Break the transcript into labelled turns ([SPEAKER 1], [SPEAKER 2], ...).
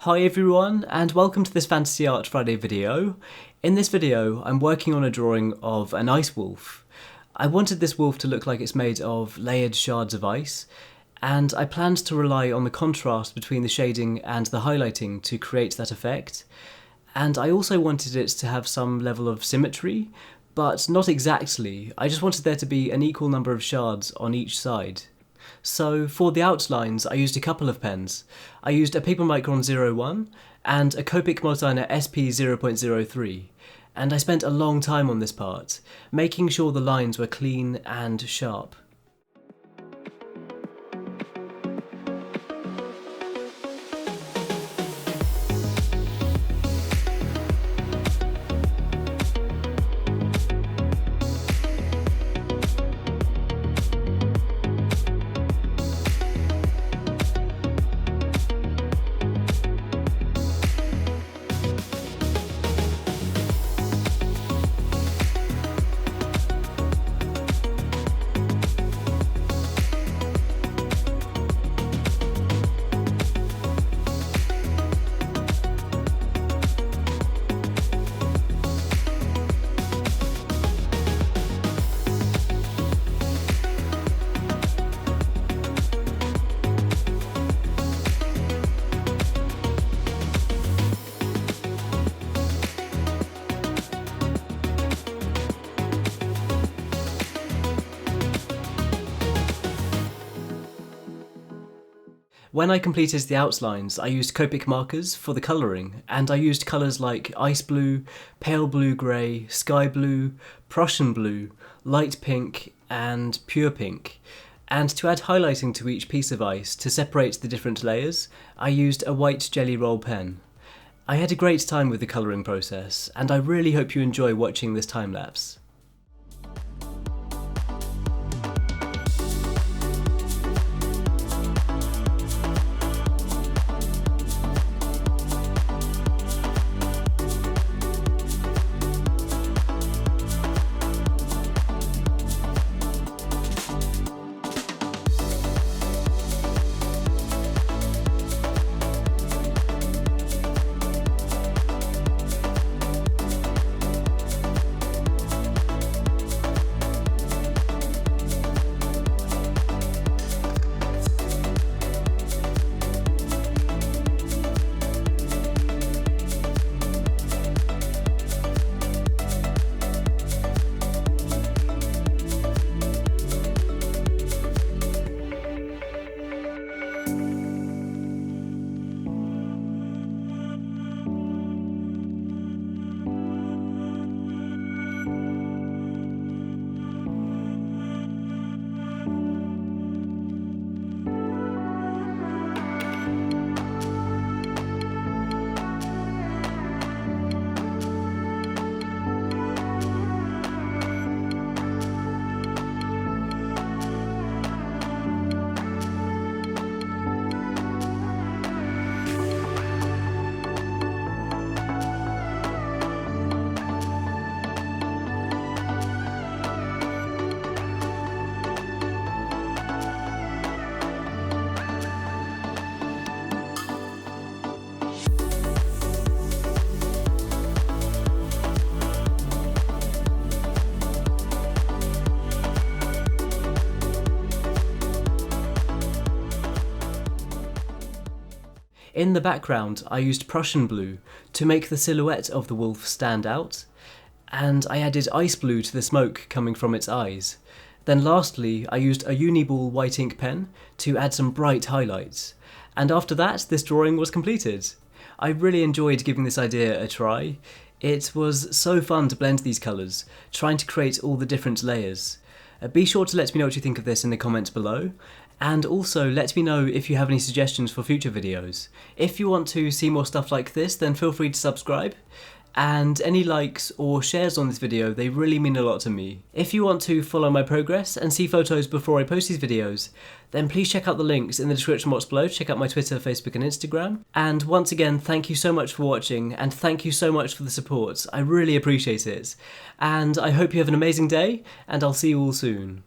[SPEAKER 1] Hi everyone, and welcome to this Fantasy Art Friday video. In this video, I'm working on a drawing of an ice wolf. I wanted this wolf to look like it's made of layered shards of ice, and I planned to rely on the contrast between the shading and the highlighting to create that effect. And I also wanted it to have some level of symmetry, but not exactly. I just wanted there to be an equal number of shards on each side. So for the outlines, I used a couple of pens. I used a Pigma Micron 01 and a Copic Multiliner SP 0.03, and I spent a long time on this part, making sure the lines were clean and sharp. When I completed the outlines, I used Copic Markers for the colouring, and I used colours like ice blue, pale blue-grey, sky blue, Prussian blue, light pink, and pure pink. And to add highlighting to each piece of ice to separate the different layers, I used a white GellyRoll pen. I had a great time with the colouring process, and I really hope you enjoy watching this time-lapse. In the background, I used Prussian blue to make the silhouette of the wolf stand out, and I added ice blue to the smoke coming from its eyes. Then lastly, I used a Uni-Ball white ink pen to add some bright highlights, and after that, this drawing was completed. I really enjoyed giving this idea a try. It was so fun to blend these colours, trying to create all the different layers. Be sure to let me know what you think of this in the comments below, and also let me know if you have any suggestions for future videos. If you want to see more stuff like this, then feel free to subscribe, and any likes or shares on this video, they really mean a lot to me. If you want to follow my progress and see photos before I post these videos, then please check out the links in the description box below to check out my Twitter, Facebook and Instagram. And once again, thank you so much for watching, and thank you so much for the support. I really appreciate it. And I hope you have an amazing day, and I'll see you all soon.